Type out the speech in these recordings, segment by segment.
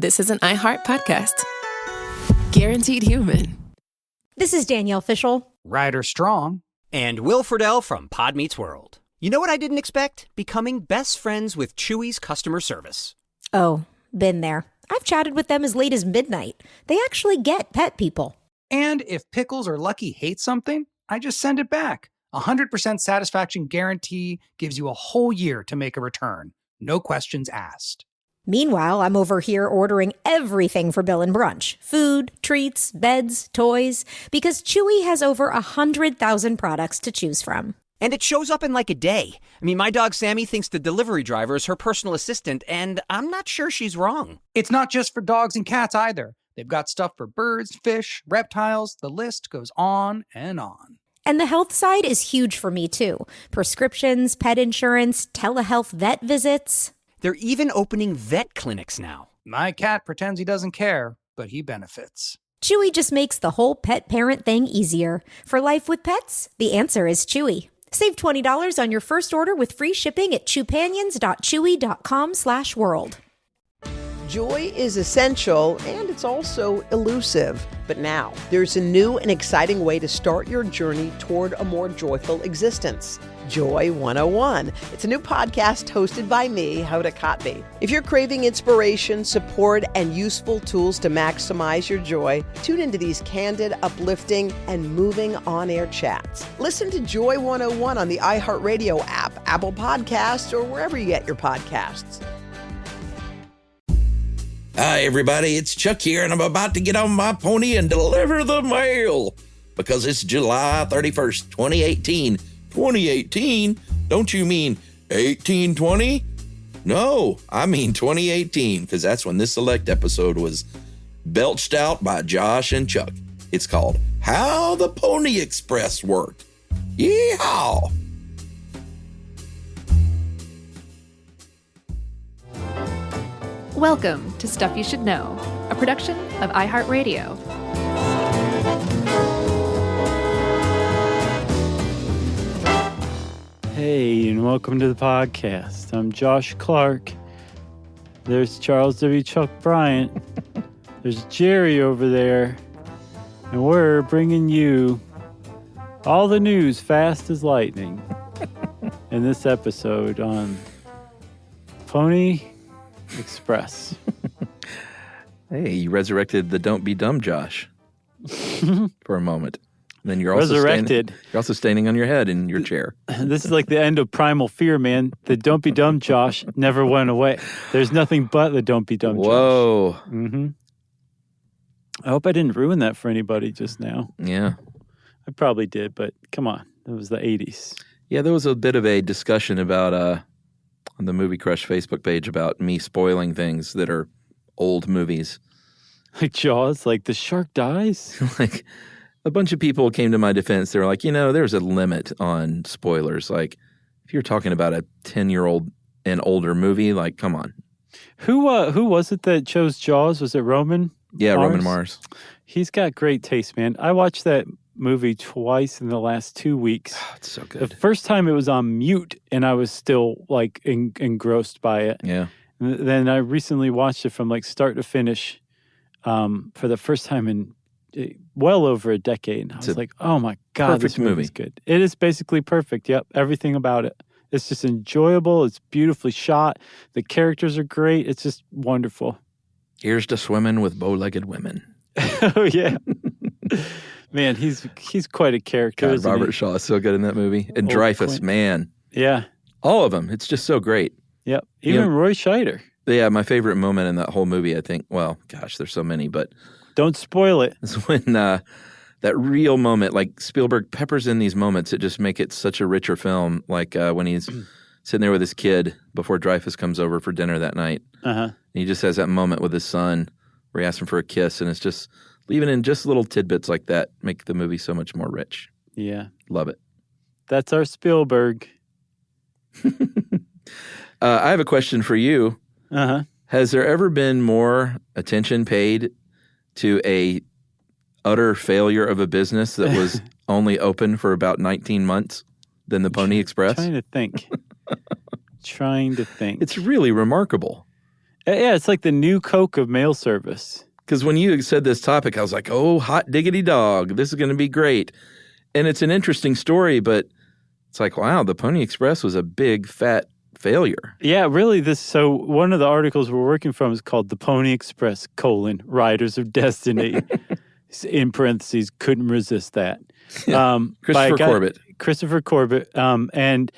this is an iHeart podcast. Guaranteed human. This is Danielle Fishel. Ryder Strong. And Will Friedle from Pod Meets World. You know what I didn't expect? Becoming best friends with Chewy's customer service. Oh, been there. I've chatted with them as late as midnight. They actually get pet people. And if Pickles or Lucky hate something, I just send it back. 100% satisfaction guarantee gives you a whole year to make a return. No questions asked. Meanwhile, I'm over here ordering everything for Bill and Brunch. Food, treats, beds, toys. Because Chewy has over 100,000 products to choose from. And it shows up in like a day. I mean, my dog Sammy thinks the delivery driver is her personal assistant, and I'm not sure she's wrong. It's not just for dogs and cats either. They've got stuff for birds, fish, reptiles. The list goes on and on. And the health side is huge for me, too. Prescriptions, pet insurance, telehealth vet visits. They're even opening vet clinics now. My cat pretends he doesn't care, but he benefits. Chewy just makes the whole pet parent thing easier. For life with pets, the answer is Chewy. Save $20 on your first order with free shipping at chewpanions.chewy.com/world. Joy is essential, and it's also elusive. But now, there's a new and exciting way to start your journey toward a more joyful existence. Joy 101. It's a new podcast hosted by me, Hoda Kotb. If you're craving inspiration, support, and useful tools to maximize your joy, tune into these candid, uplifting, and moving on-air chats. Listen to Joy 101 on the iHeartRadio app, Apple Podcasts, or wherever you get your podcasts. Hi, everybody. It's Chuck here, and I'm about to get on my pony and deliver the mail because it's July 31st, 2018. 2018? Don't you mean 1820? No, I mean 2018, because that's when this select episode was belched out by Josh and Chuck. It's called How the Pony Express Worked. Yeehaw! Welcome to Stuff You Should Know, a production of iHeartRadio. Hey, and welcome to the podcast. I'm Josh Clark. There's Charles W. Chuck Bryant. There's Jerry over there. And we're bringing you all the news fast as lightning in this episode on Pony Express. Hey, you resurrected the Don't Be Dumb Josh for a moment. Then you're also resurrected. You're also standing on your head in your chair. This is like the end of Primal Fear, man. The Don't Be Dumb Josh never went away. There's nothing but the Don't Be Dumb Josh. Whoa. Mm-hmm. I hope I didn't ruin that for anybody just now. Yeah. I probably did, but come on. It was the 80s. Yeah, there was a bit of a discussion about on the Movie Crush Facebook page about me spoiling things that are old movies. Like Jaws, like the shark dies? Like, a bunch of people came to my defense. They were like, there's a limit on spoilers. Like, if you're talking about a 10-year-old and older movie, like, come on. Who was it that chose Jaws? Was it Roman? Yeah, Mars? Roman Mars. He's got great taste, man. I watched that movie twice in the last 2 weeks. It's so good. The first time it was on mute, and I was still, like, engrossed by it. Yeah. And then I recently watched it from, like, start to finish for the first time in well over a decade. And I was like, oh my God, this movie's good. It is basically perfect. Yep. Everything about it. It's just enjoyable. It's beautifully shot. The characters are great. It's just wonderful. Here's to swimming with bow-legged women. Oh, yeah. Man, he's quite a character. God, Robert Shaw is so good in that movie. And Dreyfuss, man. Yeah. All of them. It's just so great. Yep. Even Roy Scheider. Yeah, my favorite moment in that whole movie, I think, well, gosh, there's so many, but don't spoil it. It's when that real moment, like Spielberg peppers in these moments that just make it such a richer film. Like when he's sitting there with his kid before Dreyfuss comes over for dinner that night. Uh-huh. He just has that moment with his son where he asks him for a kiss, and it's just leaving in just little tidbits like that make the movie so much more rich. Yeah. Love it. That's our Spielberg. I have a question for you. Uh-huh. Has there ever been more attention paid to a utter failure of a business that was only open for about 19 months than the Pony Express? Trying to think. It's really remarkable. Yeah, it's like the new Coke of mail service. Because when you said this topic, I was like, oh, hot diggity dog. This is going to be great. And it's an interesting story, but it's like, wow, the Pony Express was a big, fat failure. Yeah, really. So one of the articles we're working from is called The Pony Express, Riders of Destiny. In parentheses, couldn't resist that. Christopher Corbett. And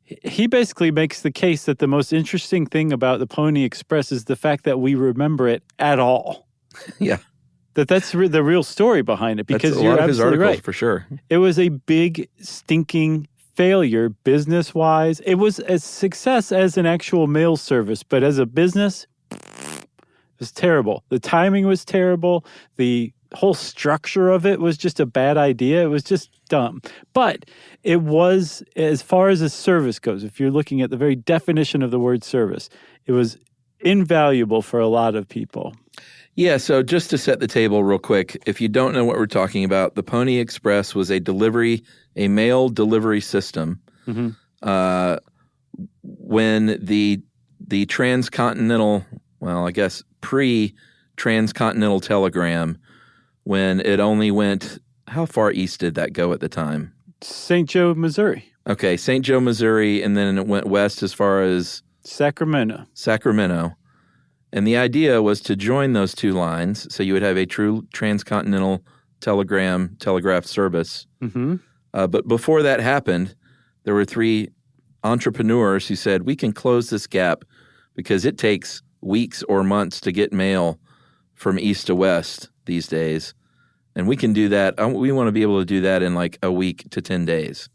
he basically makes the case that the most interesting thing about the Pony Express is the fact that we remember it at all. Yeah. That's the real story behind it, because that's a you're lot of his absolutely articles, right. for sure. It was a big, stinking failure business-wise. It was a success as an actual mail service, but as a business, it was terrible. The timing was terrible. The whole structure of it was just a bad idea. It was just dumb. But it was, as far as a service goes, if you're looking at the very definition of the word service, it was invaluable for a lot of people. Yeah, so just to set the table real quick, if you don't know what we're talking about, the Pony Express was a mail delivery system. Mm-hmm. When the transcontinental, well, I guess pre-transcontinental telegram, when it only went, how far east did that go at the time? St. Joe, Missouri. Okay, St. Joe, Missouri, and then it went west as far as Sacramento. And the idea was to join those two lines, so you would have a true transcontinental telegraph service. Mm-hmm. But before that happened, there were three entrepreneurs who said, we can close this gap because it takes weeks or months to get mail from east to west these days. And we can do that. We want to be able to do that in like a week to 10 days.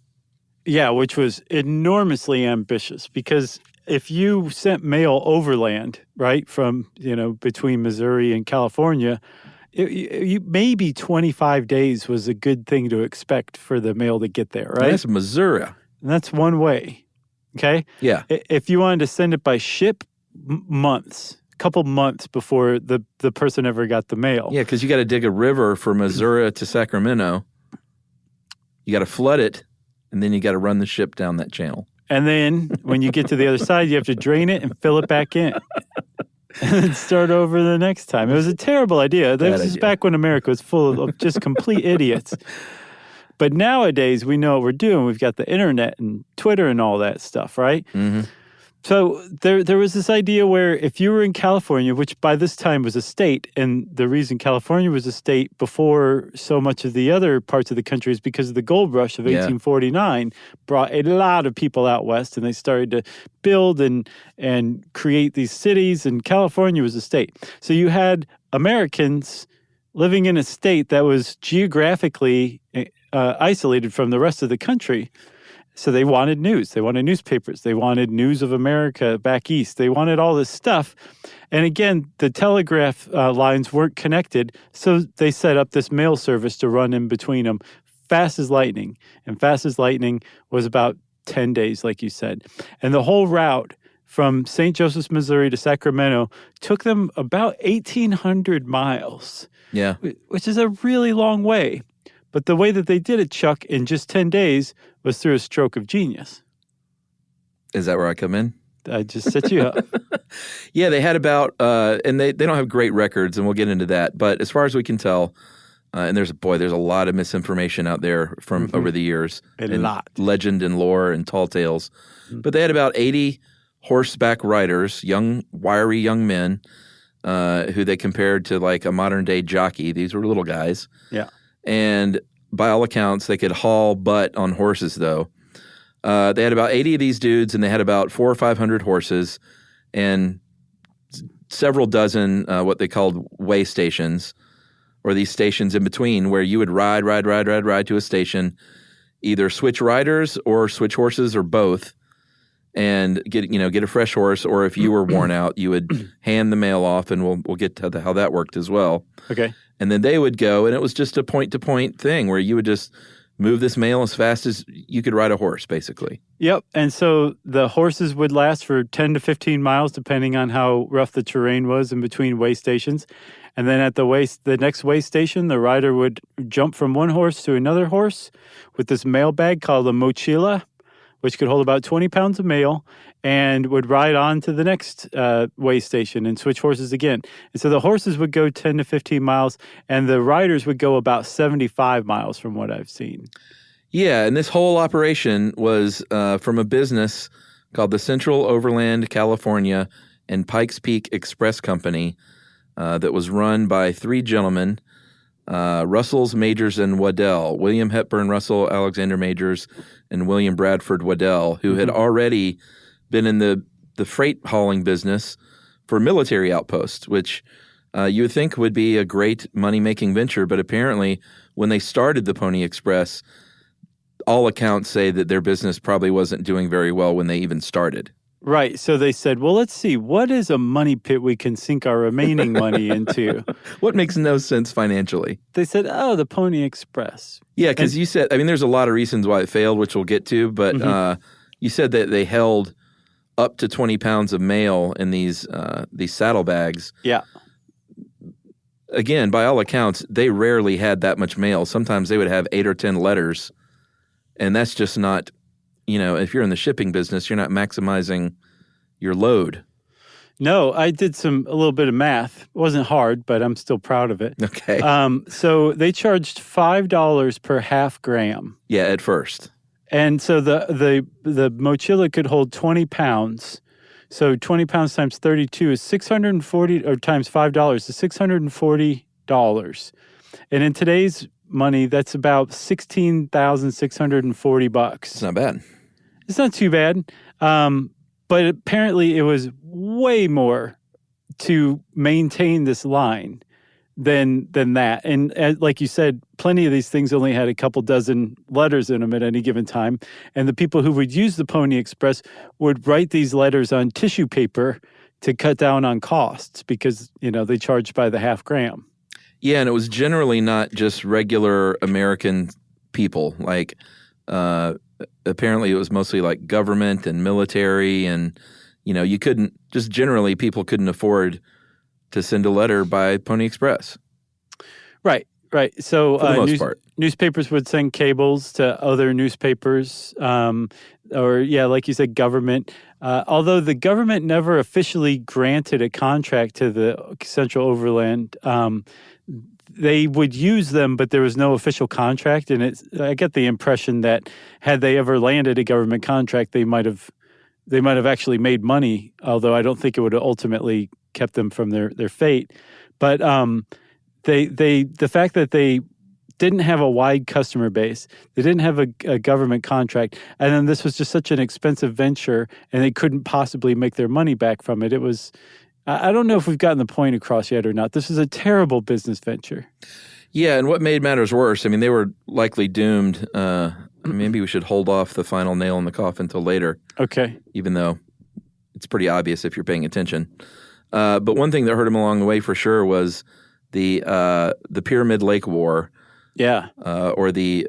Yeah, which was enormously ambitious, because if you sent mail overland, right, from, between Missouri and California, maybe 25 days was a good thing to expect for the mail to get there, right? That's Missouri. And that's one way, okay? Yeah. If you wanted to send it by ship, a couple months before the person ever got the mail. Yeah, because you got to dig a river from Missouri to Sacramento. You got to flood it, and then you got to run the ship down that channel. And then when you get to the other side, you have to drain it and fill it back in. And then start over the next time. It was a terrible idea. This is back when America was full of just complete idiots. But nowadays, we know what we're doing. We've got the internet and Twitter and all that stuff, right? Mm-hmm. So there was this idea where if you were in California, which by this time was a state, and the reason California was a state before so much of the other parts of the country is because of the gold rush of 1849 brought a lot of people out west, and they started to build and create these cities, and California was a state. So you had Americans living in a state that was geographically isolated from the rest of the country. So they wanted news. They wanted newspapers. They wanted news of America back east. They wanted all this stuff. And again, the telegraph lines weren't connected, so they set up this mail service to run in between them, fast as lightning. And fast as lightning was about 10 days, like you said. And the whole route from St. Joseph's, Missouri to Sacramento took them about 1,800 miles. Yeah. Which is a really long way. But the way that they did it, Chuck, in just 10 days was through a stroke of genius. Is that where I come in? I just set you up. Yeah, they had about, and they don't have great records, and we'll get into that. But as far as we can tell, and there's a lot of misinformation out there from over the years. A lot. Legend and lore and tall tales. Mm-hmm. But they had about 80 horseback riders, wiry young men, who they compared to like a modern-day jockey. These were little guys. Yeah. And by all accounts, they could haul butt on horses, though. They had about 80 of these dudes, and they had about 400 or 500 horses and several dozen what they called way stations, or these stations in between where you would ride to a station, either switch riders or switch horses or both, and get a fresh horse. Or if you were worn out, you would hand the mail off, and we'll get to how that worked as well. Okay. And then they would go, and it was just a point-to-point thing where you would just move this mail as fast as you could ride a horse, basically. Yep. And so the horses would last for 10 to 15 miles, depending on how rough the terrain was in between way stations. And then at the next way station, the rider would jump from one horse to another horse with this mail bag called a mochila, which could hold about 20 pounds of mail, and would ride on to the next way station and switch horses again. And so the horses would go 10 to 15 miles, and the riders would go about 75 miles from what I've seen. Yeah, and this whole operation was from a business called the Central Overland California and Pikes Peak Express Company that was run by three gentlemen, Russells, Majors, and Waddell, William Hepburn Russell, Alexander Majors, and William Bradford Waddell, who had already been in the freight hauling business for military outposts, which you would think would be a great money-making venture. But apparently, when they started the Pony Express, all accounts say that their business probably wasn't doing very well when they even started. Right. So they said, well, let's see, what is a money pit we can sink our remaining money into? What makes no sense financially? They said, oh, the Pony Express. Yeah, because you said, I mean, there's a lot of reasons why it failed, which we'll get to, but you said that they held up to 20 pounds of mail in these saddlebags. Yeah. Again, by all accounts, they rarely had that much mail. Sometimes they would have 8 or 10 letters, and that's just not, if you're in the shipping business, you're not maximizing your load. No, I did a little bit of math. It wasn't hard, but I'm still proud of it. Okay. So they charged $5 per half gram. Yeah, at first. And so the mochila could hold 20 pounds. So 20 pounds times 32 is 640, or times $5 is $640. And in today's money, that's about $16,640. It's not bad. It's not too bad. But apparently it was way more to maintain this line than that. And like you said, plenty of these things only had a couple dozen letters in them at any given time. And the people who would use the Pony Express would write these letters on tissue paper to cut down on costs because, they charged by the half gram. Yeah, and it was generally not just regular American people. Like, apparently it was mostly like government and military, and, you couldn't, just generally people couldn't afford to send a letter by Pony Express. Right. So for the most part. Newspapers would send cables to other newspapers, or like you said, government. Although the government never officially granted a contract to the Central Overland, they would use them, but there was no official contract. And I get the impression that had they ever landed a government contract, they might have actually made money. Although I don't think it would have ultimately kept them from their fate. But the fact that they didn't have a wide customer base, they didn't have a government contract, and then this was just such an expensive venture, and they couldn't possibly make their money back from it. It was. I don't know if we've gotten the point across yet or not. This is a terrible business venture. Yeah, and what made matters worse, I mean, they were likely doomed. Maybe we should hold off the final nail in the coffin until later. Okay. Even though it's pretty obvious if you're paying attention. But one thing that hurt them along the way for sure was the Pyramid Lake War. Yeah. Or the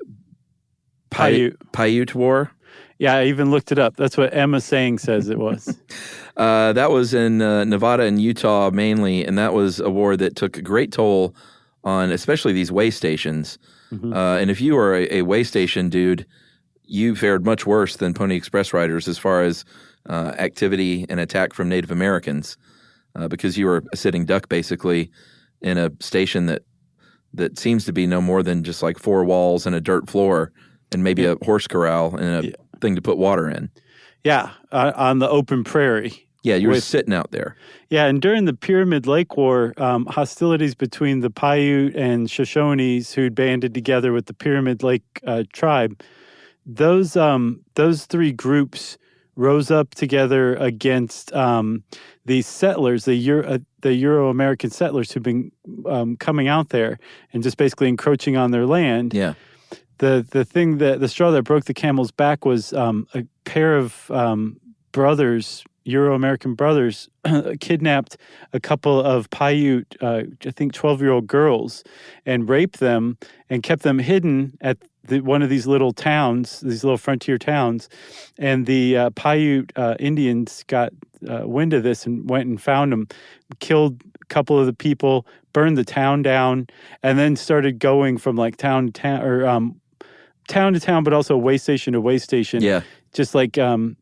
Paiute War. Yeah, I even looked it up. That's what Emma Sang says it was. That was in Nevada and Utah mainly, and that was a war that took a great toll on especially these way stations. Mm-hmm. And if you were a way station dude, you fared much worse than Pony Express riders as far as activity and attack from Native Americans because you were a sitting duck basically in a station that seems to be no more than just like 4 walls and a dirt floor and maybe a horse corral and a thing to put water in. Yeah, on the open prairie. Yeah, you were sitting out there. Yeah, and during the Pyramid Lake War, hostilities between the Paiute and Shoshones who'd banded together with the Pyramid Lake tribe, those 3 groups rose up together against these settlers, the Euro-American settlers who've been coming out there and just basically encroaching on their land. Yeah. The straw that broke the camel's back was a pair of brothers, Euro-American brothers, kidnapped a couple of Paiute, I think 12-year-old girls, and raped them and kept them hidden at one of these little towns, these little frontier towns. And the Paiute Indians got wind of this and went and found them, killed a couple of the people, burned the town down, and then started going from like town to town, or town to town, but also way station to way station. Yeah. just like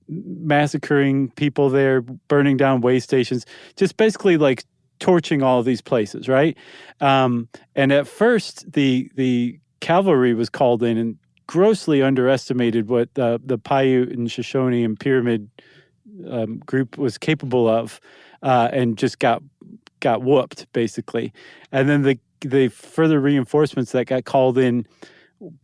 massacring people there, burning down way stations, just basically like torching all of these places, right? And at first, the cavalry was called in and grossly underestimated what the Paiute and Shoshone and Pyramid group was capable of, and just got whooped, basically. And then the further reinforcements that got called in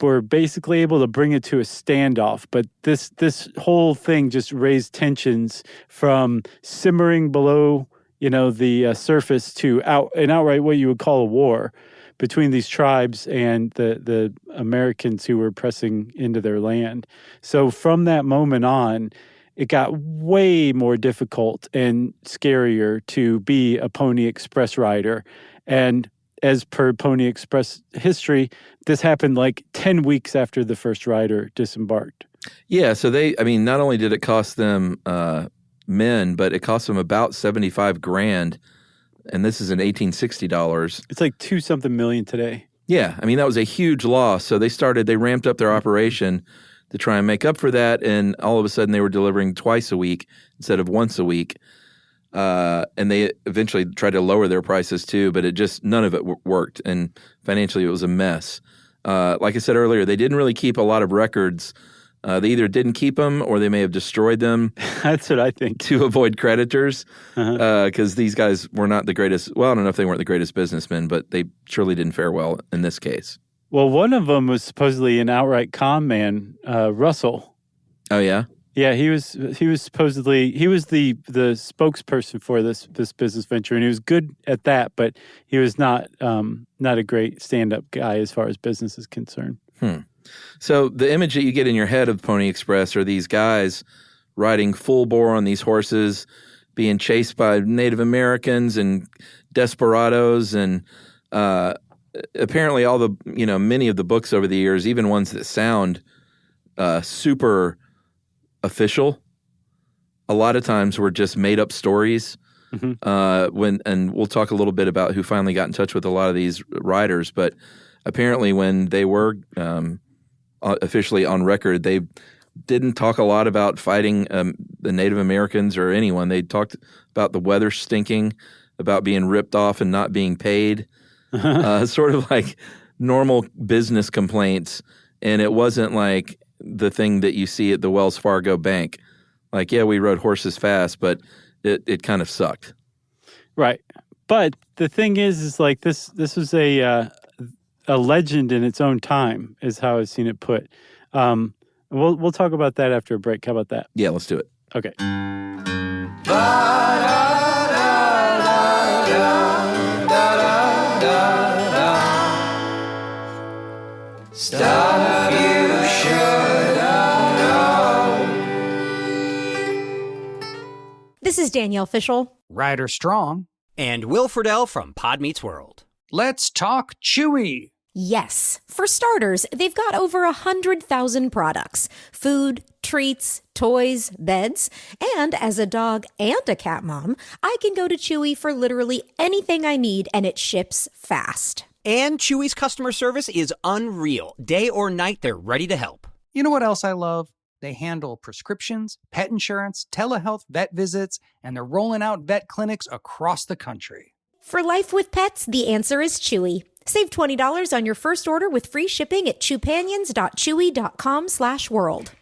were basically able to bring it to a standoff. But this whole thing just raised tensions from simmering below, the surface to outright what you would call a war between these tribes and the Americans who were pressing into their land. So from that moment on, it got way more difficult and scarier to be a Pony Express rider. And as per Pony Express history, this happened like 10 weeks after the first rider disembarked. Yeah, so not only did it cost them men, but it cost them about $75,000, and this is in $1860. It's like $2-something million today. Yeah, that was a huge loss. So they ramped up their operation to try and make up for that, and all of a sudden they were delivering twice a week instead of once a week. And they eventually tried to lower their prices too, but none of it worked, and financially it was a mess. Like I said earlier, they didn't really keep a lot of records. They either didn't keep them or they may have destroyed them. That's what I think. To avoid creditors, because these guys were not the greatest. Well, I don't know if they weren't the greatest businessmen, but they surely didn't fare well in this case. Well, one of them was supposedly an outright con man, Russell. Oh yeah. Yeah, he was supposedly the spokesperson for this business venture, and he was good at that, but he was not a great stand-up guy as far as business is concerned. So the image that you get in your head of Pony Express are these guys riding full bore on these horses, being chased by Native Americans and desperados, and apparently all the many of the books over the years, even ones that sound super official, a lot of times were just made up stories. And we'll talk a little bit about who finally got in touch with a lot of these riders, but apparently when they were officially on record, they didn't talk a lot about fighting the Native Americans or anyone. They talked about the weather stinking, about being ripped off and not being paid, sort of like normal business complaints. And it wasn't like the thing that you see at the Wells Fargo Bank. Like, yeah, we rode horses fast, but it kind of sucked. Right. But the thing is like this was a legend in its own time, is how I've seen it put. We'll talk about that after a break. How about that? Yeah, let's do it. Okay. Stuff you should know. This is Danielle Fishel. Ryder Strong. And Will Friedle from Pod Meets World. Let's talk Chewy. Yes. For starters, they've got over 100,000 products. Food, treats, toys, beds. And as a dog and a cat mom, I can go to Chewy for literally anything I need, and it ships fast. And Chewy's customer service is unreal. Day or night, they're ready to help. You know what else I love? They handle prescriptions, pet insurance, telehealth, vet visits, and they're rolling out vet clinics across the country. For life with pets, the answer is Chewy. Save $20 on your first order with free shipping at chewpanions.chewy.com/world.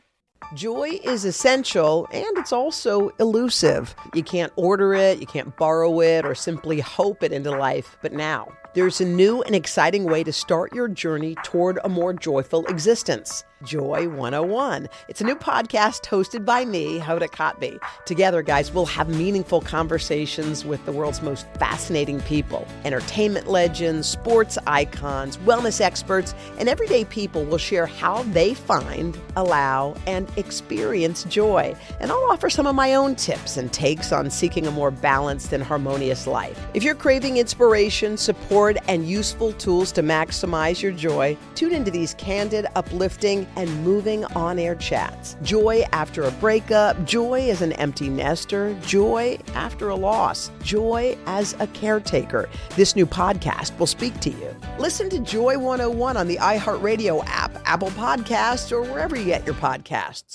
Joy is essential, and it's also elusive. You can't order it, you can't borrow it, or simply hope it into life. But now, there's a new and exciting way to start your journey toward a more joyful existence. Joy 101. It's a new podcast hosted by me, Hoda Kotb. Together, guys, we'll have meaningful conversations with the world's most fascinating people. Entertainment legends, sports icons, wellness experts, and everyday people will share how they find, allow, and experience joy. And I'll offer some of my own tips and takes on seeking a more balanced and harmonious life. If you're craving inspiration, support, and useful tools to maximize your joy, tune into these candid, uplifting, and moving on-air chats. Joy after a breakup, joy as an empty nester, joy after a loss, joy as a caretaker. This new podcast will speak to you. Listen to Joy 101 on the iHeartRadio app, Apple Podcasts, or wherever you get your podcasts.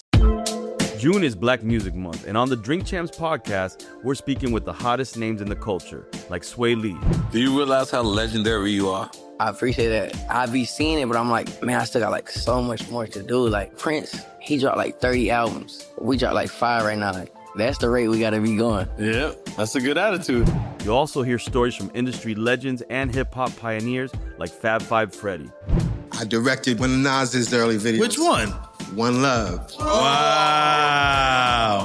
June is Black Music Month, and on the Drink Champs podcast, we're speaking with the hottest names in the culture, like Sway Lee. Do you realize how legendary you are? I appreciate that. I be seeing it, but I'm like, man, I still got like so much more to do. Like Prince, he dropped like 30 albums. We dropped like 5 right now. Like, that's the rate we gotta be going. Yeah, that's a good attitude. You'll also hear stories from industry legends and hip-hop pioneers like Fab Five Freddy. I directed one of Nas's early videos. Which one? One Love. Wow.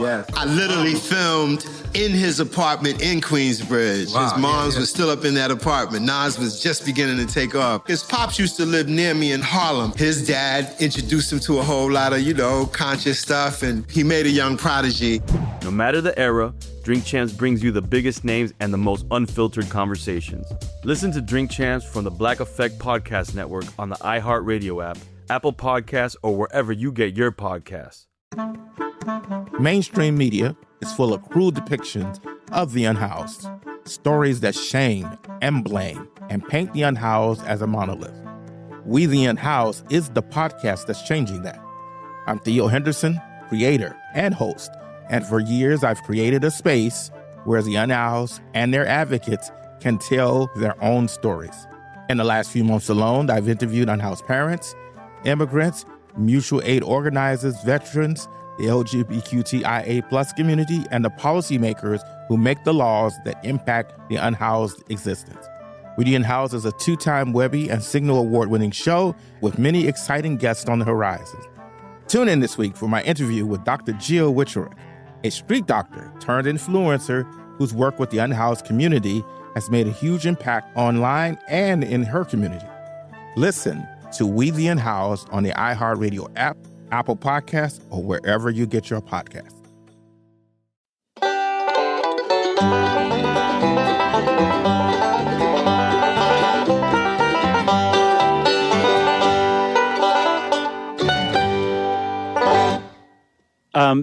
Yes. I literally filmed in his apartment in Queensbridge. Wow. His mom's was still up in that apartment. Nas was just beginning to take off. His pops used to live near me in Harlem. His dad introduced him to a whole lot of, conscious stuff, and he made a young prodigy. No matter the era, Drink Champs brings you the biggest names and the most unfiltered conversations. Listen to Drink Champs from the Black Effect Podcast Network on the iHeartRadio app, Apple Podcasts, or wherever you get your podcasts. Mainstream media is full of cruel depictions of the unhoused, stories that shame and blame and paint the unhoused as a monolith. We the Unhoused is the podcast that's changing that. I'm Theo Henderson, creator and host, and for years I've created a space where the unhoused and their advocates can tell their own stories. In the last few months alone, I've interviewed unhoused parents, immigrants, mutual aid organizers, veterans, the LGBTQIA+ community, and the policymakers who make the laws that impact the unhoused existence. We the Unhoused is a 2-time Webby and Signal Award-winning show with many exciting guests on the horizon. Tune in this week for my interview with Dr. Jill Wicherick, a street doctor turned influencer whose work with the unhoused community has made a huge impact online and in her community. Listen to We the Unhoused on the iHeartRadio app, Apple Podcasts, or wherever you get your podcasts.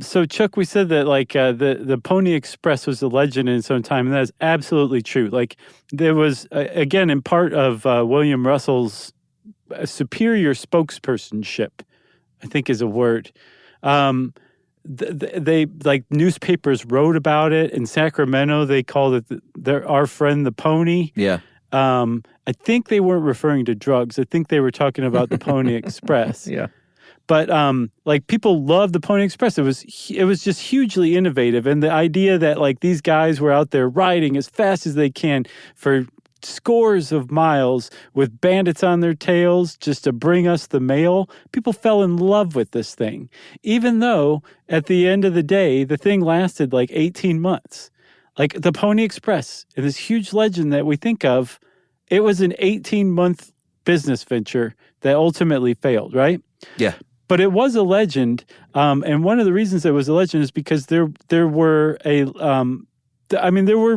So Chuck, we said that the Pony Express was a legend in its own time, and that is absolutely true. Like there was, again, in part of William Russell's superior spokespersonship, I think is a word. They like newspapers wrote about it. In Sacramento, they called it our friend the Pony. Yeah. I think they weren't referring to drugs. I think they were talking about the Pony Express. Yeah. But people loved the Pony Express. It was just hugely innovative, and the idea that like these guys were out there riding as fast as they can for scores of miles with bandits on their tails just to bring us the mail. People fell in love with this thing, even though at the end of the day, the thing lasted like 18 months. Like the Pony Express, this huge legend that we think of, it was an 18-month business venture that ultimately failed, right? Yeah. But it was a legend, and one of the reasons it was a legend is because there were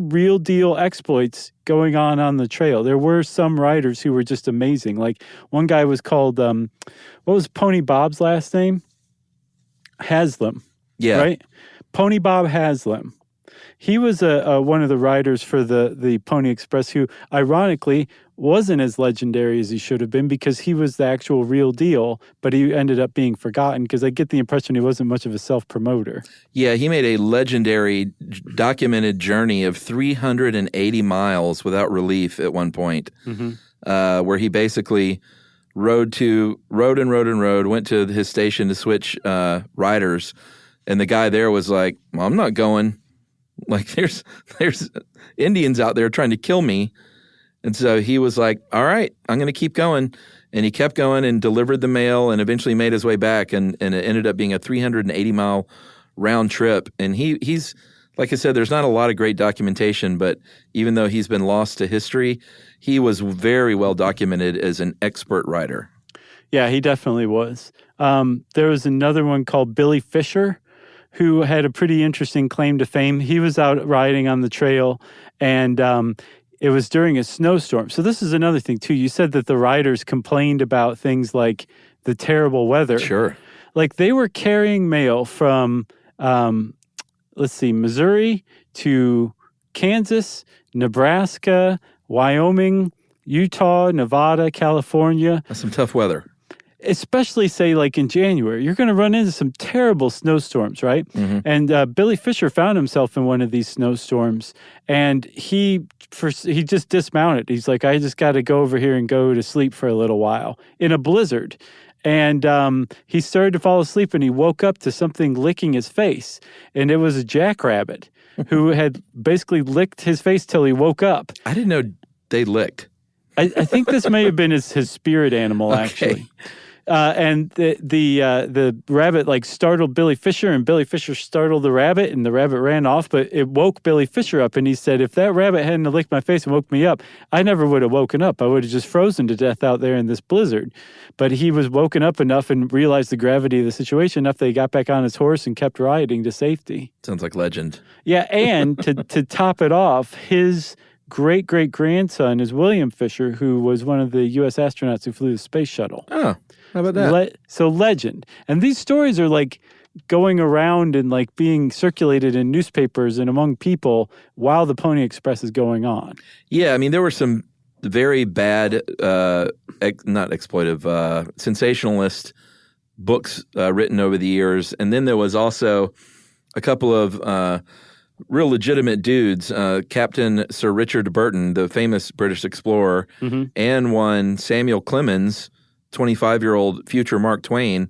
real deal exploits going on the trail. There were some riders who were just amazing. Like one guy was called, what was Pony Bob's last name? Haslam. Yeah. Right? Pony Bob Haslam. He was one of the riders for the Pony Express who, ironically, wasn't as legendary as he should have been because he was the actual real deal, but he ended up being forgotten because I get the impression he wasn't much of a self-promoter. Yeah, he made a legendary documented journey of 380 miles without relief at one point, where he basically rode, went to his station to switch riders, and the guy there was like, well, I'm not going. Like there's Indians out there trying to kill me. And so he was like, all right, I'm going to keep going. And he kept going and delivered the mail and eventually made his way back. And it ended up being a 380-mile round trip. And he's, like I said, there's not a lot of great documentation, but even though he's been lost to history, he was very well documented as an expert rider. Yeah, he definitely was. There was another one called Billy Fisher, who had a pretty interesting claim to fame. He was out riding on the trail, and it was during a snowstorm. So this is another thing, too. You said that the riders complained about things like the terrible weather. Sure. Like they were carrying mail from, Missouri to Kansas, Nebraska, Wyoming, Utah, Nevada, California. That's some tough weather. especially say like in January, you're going to run into some terrible snowstorms, right? Mm-hmm. And Billy Fisher found himself in one of these snowstorms, and he just dismounted. He's like, I just got to go over here and go to sleep for a little while in a blizzard. And he started to fall asleep, and he woke up to something licking his face, and it was a jackrabbit who had basically licked his face till he woke up. I didn't know they licked. I think this may have been his spirit animal, actually. And the rabbit like startled Billy Fisher, and Billy Fisher startled the rabbit, and the rabbit ran off. But it woke Billy Fisher up, and he said, "If that rabbit hadn't licked my face and woke me up, I never would have woken up. I would have just frozen to death out there in this blizzard." But he was woken up enough and realized the gravity of the situation enough that he got back on his horse and kept riding to safety. Sounds like legend. Yeah, and to top it off, his great-great-grandson is William Fisher, who was one of the U.S. astronauts who flew the space shuttle. Oh, how about that? So legend. And these stories are like going around and like being circulated in newspapers and among people while the Pony Express is going on. Yeah, I mean, there were some very bad, not exploitive, sensationalist books written over the years. And then there was also a couple of real legitimate dudes, Captain Sir Richard Burton, the famous British explorer, and one Samuel Clemens, 25-year-old future Mark Twain.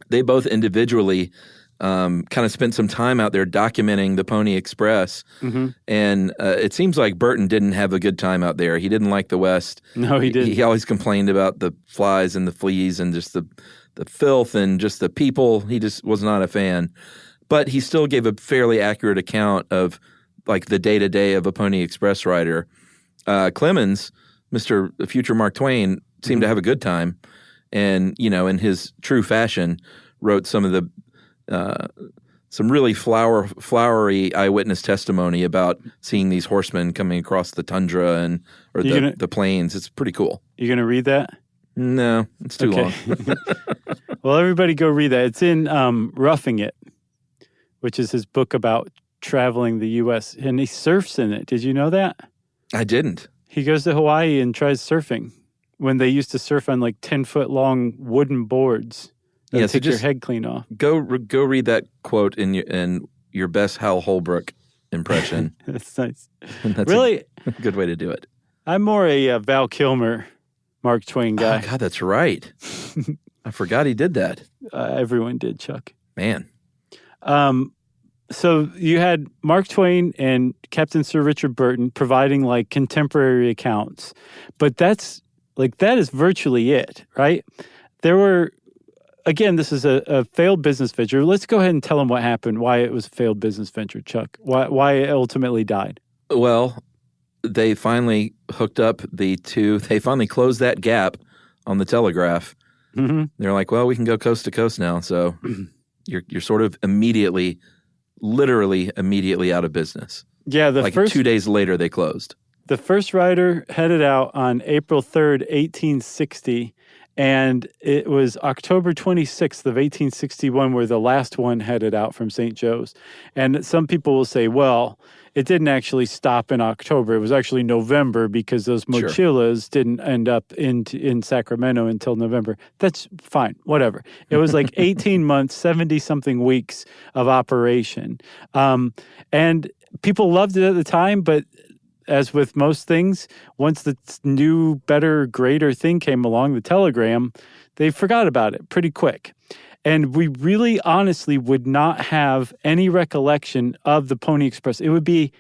They both individually kind of spent some time out there documenting the Pony Express. And it seems like Burton didn't have a good time out there. He didn't like the West. No, he didn't. He always complained about the flies and the fleas and just the filth and just the people. He just was not a fan. But he still gave a fairly accurate account of like the day-to-day of a Pony Express rider. Clemens, Mr. Future Mark Twain, seemed to have a good time, and in his true fashion, wrote some of the some really flowery eyewitness testimony about seeing these horsemen coming across the tundra or the plains. It's pretty cool. You gonna read that? No, it's too long. Well, everybody go read that. It's in Roughing It, which is his book about traveling the U.S., and he surfs in it. Did you know that? I didn't. He goes to Hawaii and tries surfing when they used to surf on like 10-foot long wooden boards that would take your head clean off. Go read that quote in your best Hal Holbrook impression. That's nice. That's really a good way to do it. I'm more a Val Kilmer, Mark Twain guy. Oh, God, that's right. I forgot he did that. Everyone did, Chuck. Man. So you had Mark Twain and Captain Sir Richard Burton providing like contemporary accounts, but that is virtually it, right? There were, again, this is a failed business venture. Let's go ahead and tell them what happened, why it was a failed business venture, Chuck, why it ultimately died. Well, they finally hooked up they finally closed that gap on the telegraph. They're like, well, we can go coast to coast now, so you're sort of literally immediately out of business. Yeah, 2 days later they closed. The first rider headed out on April 3rd, 1860, and it was October 26th of 1861 where the last one headed out from St. Joe's. And some people will say, well, it didn't actually stop in October. It was actually November because those mochilas didn't end up in Sacramento until November. That's fine, whatever. It was like 18 months, 70-something weeks of operation. And people loved it at the time, but as with most things, once the new, better, greater thing came along, the telegram, they forgot about it pretty quick. And we really honestly would not have any recollection of the Pony Express. It would be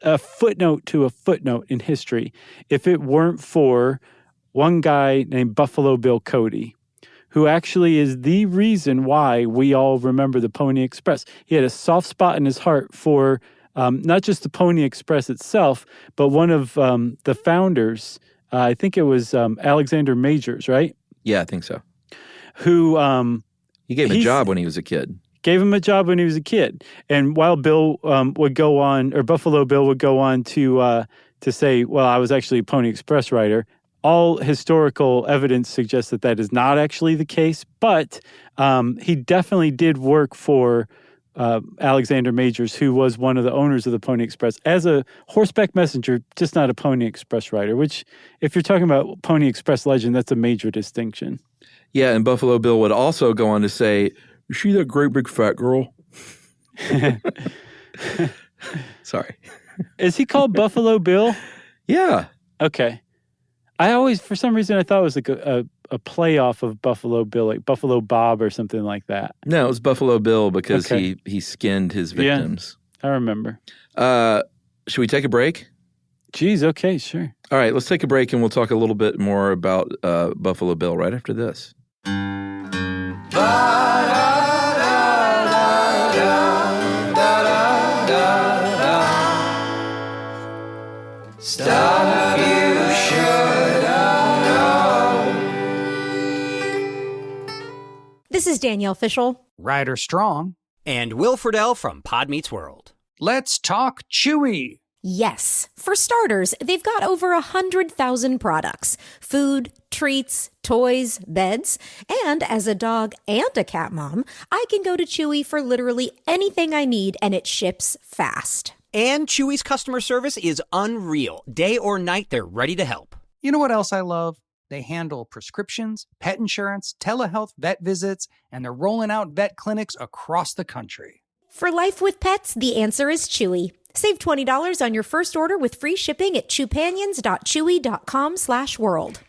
a footnote to a footnote in history if it weren't for one guy named Buffalo Bill Cody, who actually is the reason why we all remember the Pony Express. He had a soft spot in his heart for not just the Pony Express itself, but one of the founders, I think it was Alexander Majors, right? Yeah, I think so. Who... he gave him a job when he was a kid. Gave him a job when he was a kid. And while Bill would go on, or Buffalo Bill would go on to say, well, I was actually a Pony Express rider, all historical evidence suggests that is not actually the case. But he definitely did work for Alexander Majors, who was one of the owners of the Pony Express, as a horseback messenger, just not a Pony Express rider, which, if you're talking about Pony Express legend, that's a major distinction. Yeah, and Buffalo Bill would also go on to say, "Is she that great big fat girl?" Sorry. Is he called Buffalo Bill? Yeah. Okay. I always, for some reason, I thought it was like a playoff of Buffalo Bill, like Buffalo Bob or something like that. No, it was Buffalo Bill because he skinned his victims. Yeah, I remember. Should we take a break? Geez, okay, sure. All right, let's take a break and we'll talk a little bit more about Buffalo Bill right after this. Stuff you should know. This is Danielle Fishel, Ryder Strong, and Will Friedle from Pod Meets World. Let's talk Chewy. Yes. For starters, they've got over 100,000 products. Food, treats, toys, beds. And as a dog and a cat mom, I can go to Chewy for literally anything I need, and it ships fast. And Chewy's customer service is unreal. Day or night, they're ready to help. You know what else I love? They handle prescriptions, pet insurance, telehealth vet visits, and they're rolling out vet clinics across the country. For life with pets, the answer is Chewy. Save $20 on your first order with free shipping at chewpanions.chewy.com/world.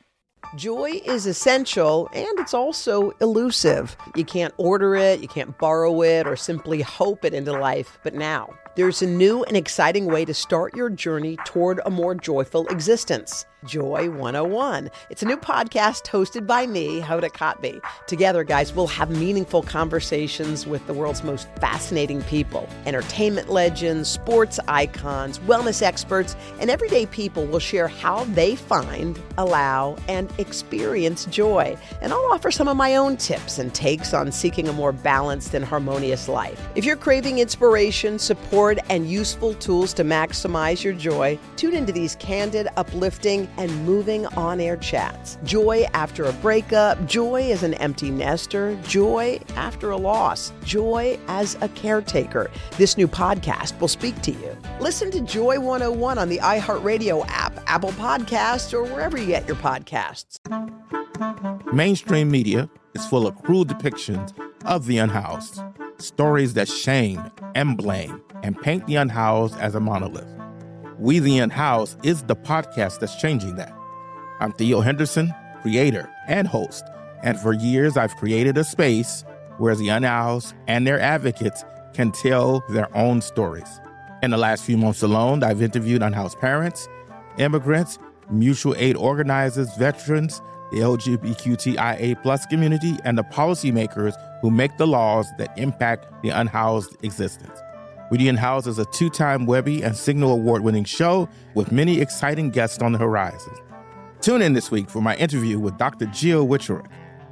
Joy is essential, and it's also elusive. You can't order it, you can't borrow it, or simply hope it into life. But now, there's a new and exciting way to start your journey toward a more joyful existence. Joy 101. It's a new podcast hosted by me, Hoda Kotb. Together, guys, we'll have meaningful conversations with the world's most fascinating people. Entertainment legends, sports icons, wellness experts, and everyday people will share how they find, allow, and experience joy. And I'll offer some of my own tips and takes on seeking a more balanced and harmonious life. If you're craving inspiration, support, and useful tools to maximize your joy, tune into these candid, uplifting, and moving on-air chats. Joy after a breakup, joy as an empty nester, joy after a loss, joy as a caretaker. This new podcast will speak to you. Listen to Joy 101 on the iHeartRadio app, Apple Podcasts, or wherever you get your podcasts. Mainstream media is full of cruel depictions of the unhoused, stories that shame and blame and paint the unhoused as a monolith. We the Unhoused is the podcast that's changing that. I'm Theo Henderson, creator and host, and for years I've created a space where the unhoused and their advocates can tell their own stories. In the last few months alone, I've interviewed unhoused parents, immigrants, mutual aid organizers, veterans, the LGBTQIA+ community, and the policymakers who make the laws that impact the unhoused existence. We the Unhoused is a 2-time Webby and Signal Award-winning show with many exciting guests on the horizon. Tune in this week for my interview with Dr. Jill Wicherick,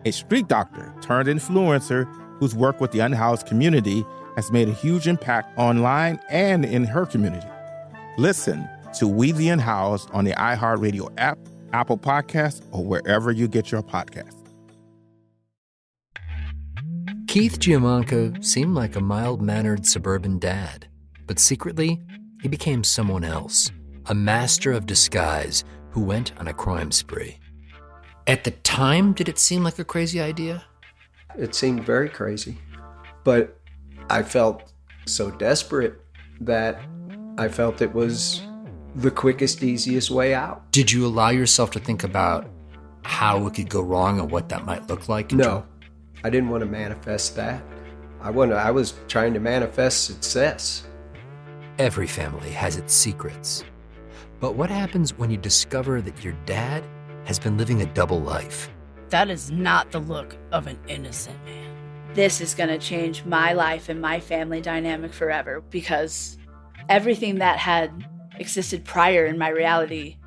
a street doctor turned influencer whose work with the unhoused community has made a huge impact online and in her community. Listen to We the Unhoused on the iHeartRadio app, Apple Podcasts, or wherever you get your podcasts. Keith Giamanco seemed like a mild-mannered suburban dad, but secretly, he became someone else, a master of disguise who went on a crime spree. At the time, did it seem like a crazy idea? It seemed very crazy, but I felt so desperate that I felt it was the quickest, easiest way out. Did you allow yourself to think about how it could go wrong and what that might look like? No. I didn't want to manifest that. I was trying to manifest success. Every family has its secrets. But what happens when you discover that your dad has been living a double life? That is not the look of an innocent man. This is going to change my life and my family dynamic forever, because everything that had existed prior in my reality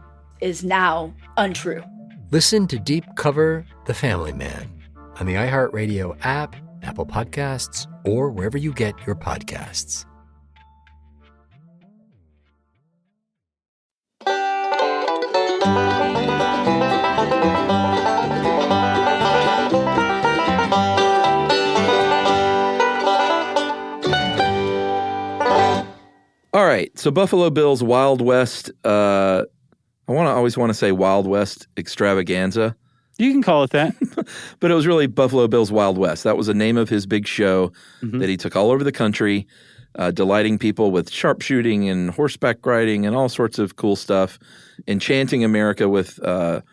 is now untrue. Listen to Deep Cover The Family Man on the iHeartRadio app, Apple Podcasts, or wherever you get your podcasts. So Buffalo Bill's Wild West, I always want to say Wild West Extravaganza. You can call it that. But it was really Buffalo Bill's Wild West. That was the name of his big show that he took all over the country, delighting people with sharpshooting and horseback riding and all sorts of cool stuff, enchanting America with the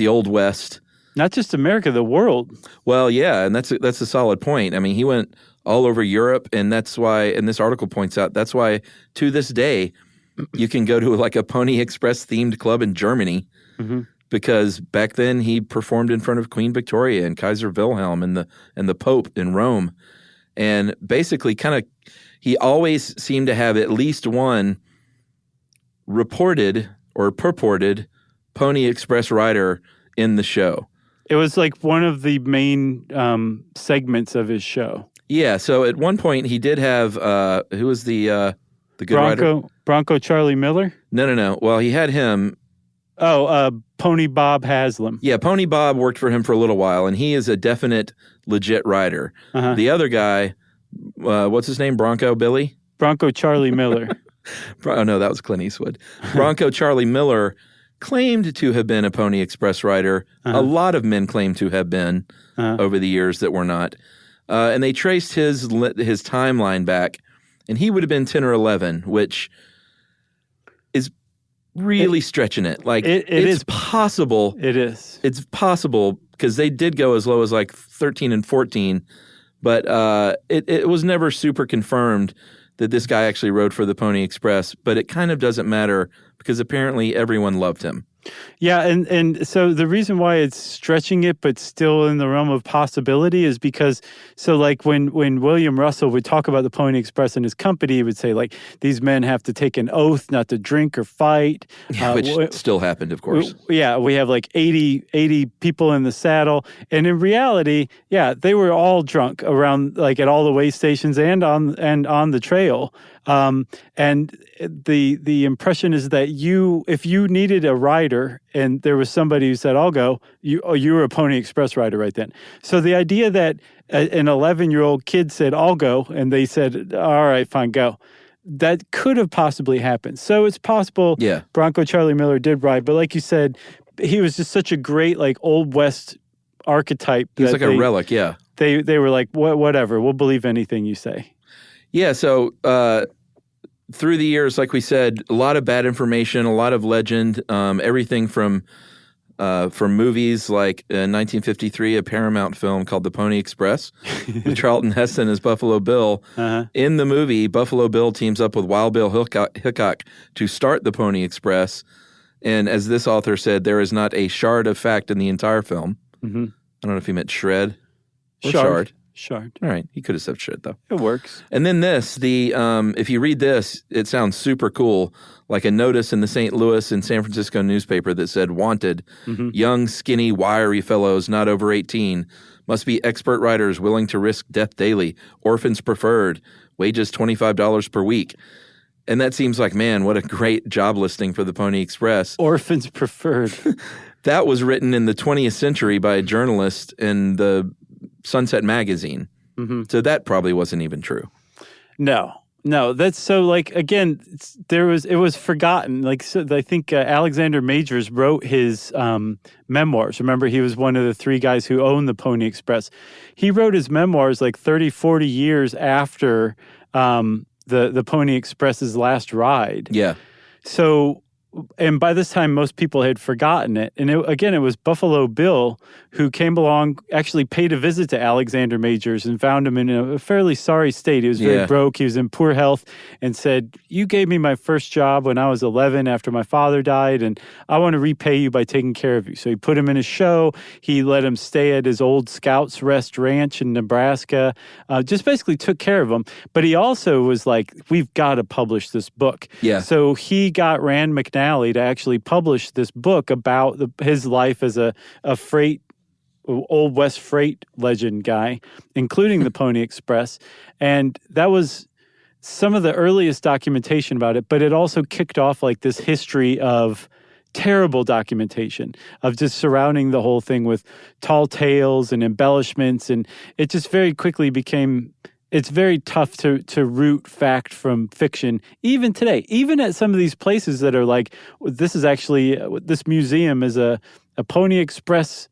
Old West. Not just America, the world. Well, yeah, and that's a solid point. I mean, he went all over Europe, and that's why, and this article points out, that's why to this day you can go to like a Pony Express themed club in Germany. Because back then he performed in front of Queen Victoria and Kaiser Wilhelm and the Pope in Rome, and basically he always seemed to have at least one reported or purported Pony Express rider in the show. It was like one of the main segments of his show. Yeah, so at one point he did have who was the good rider? Bronco Charlie Miller? No. Well, he had him. Pony Bob Haslam. Yeah, Pony Bob worked for him for a little while, and he is a definite, legit rider. The other guy, what's his name? Bronco Billy? Bronco Charlie Miller. Oh, no, that was Clint Eastwood. Bronco Charlie Miller claimed to have been a Pony Express rider. A lot of men claim to have been over the years that were not. And they traced his timeline back, and he would have been 10 or 11, which is really stretching it. Like it's possible. It is. It's possible because they did go as low as like 13 and 14, but it was never super confirmed that this guy actually rode for the Pony Express. But it kind of doesn't matter because apparently everyone loved him. Yeah, and so the reason why it's stretching it but still in the realm of possibility is because, so like when William Russell would talk about the Pony Express and his company, he would say like, these men have to take an oath not to drink or fight. Which still happened, of course. We have like 80 people in the saddle. And in reality, yeah, they were all drunk around like at all the way stations and on the trail. And the impression is that if you needed a rider and there was somebody who said, I'll go, you were a Pony Express rider right then. So the idea that an 11-year-old kid said, I'll go, and they said, all right, fine, go. That could have possibly happened. So it's possible Bronco Charlie Miller did ride, but like you said, he was just such a great like Old West archetype. He's like a relic, yeah. They were like, whatever, we'll believe anything you say. Yeah, so through the years, like we said, a lot of bad information, a lot of legend, everything from movies like 1953, a Paramount film called The Pony Express, with Charlton Heston as Buffalo Bill. In the movie, Buffalo Bill teams up with Wild Bill Hickok to start the Pony Express. And as this author said, there is not a shard of fact in the entire film. I don't know if he meant shred or shard. Shard. All right. He could have said shit, though. It works. And then this, if you read this, it sounds super cool, like a notice in the St. Louis and San Francisco newspaper that said, wanted, young, skinny, wiry fellows not over 18, must be expert riders willing to risk death daily, orphans preferred, wages $25 per week. And that seems like, man, what a great job listing for the Pony Express. Orphans preferred. That was written in the 20th century by a journalist in the Sunset Magazine. So that probably wasn't even true. No, that's so like, again, it was forgotten. Like, so I think Alexander Majors wrote his memoirs. Remember, he was one of the 3 guys who owned the Pony Express. He wrote his memoirs like 30, 40 years after the Pony Express's last ride. Yeah. So, and by this time, most people had forgotten it. And it was Buffalo Bill who came along, actually paid a visit to Alexander Majors and found him in a fairly sorry state. He was very broke. He was in poor health and said, you gave me my first job when I was 11 after my father died, and I want to repay you by taking care of you. So he put him in a show. He let him stay at his old Scouts Rest Ranch in Nebraska, just basically took care of him. But he also was like, we've got to publish this book. Yeah. So he got Rand McNally to actually publish this book about his life as a freight, Old West freight legend guy, including the Pony Express. And that was some of the earliest documentation about it, but it also kicked off like this history of terrible documentation of just surrounding the whole thing with tall tales and embellishments. And it just very quickly became it's very tough to root fact from fiction, even today. Even at some of these places that are like, this is actually, this museum is a Pony Express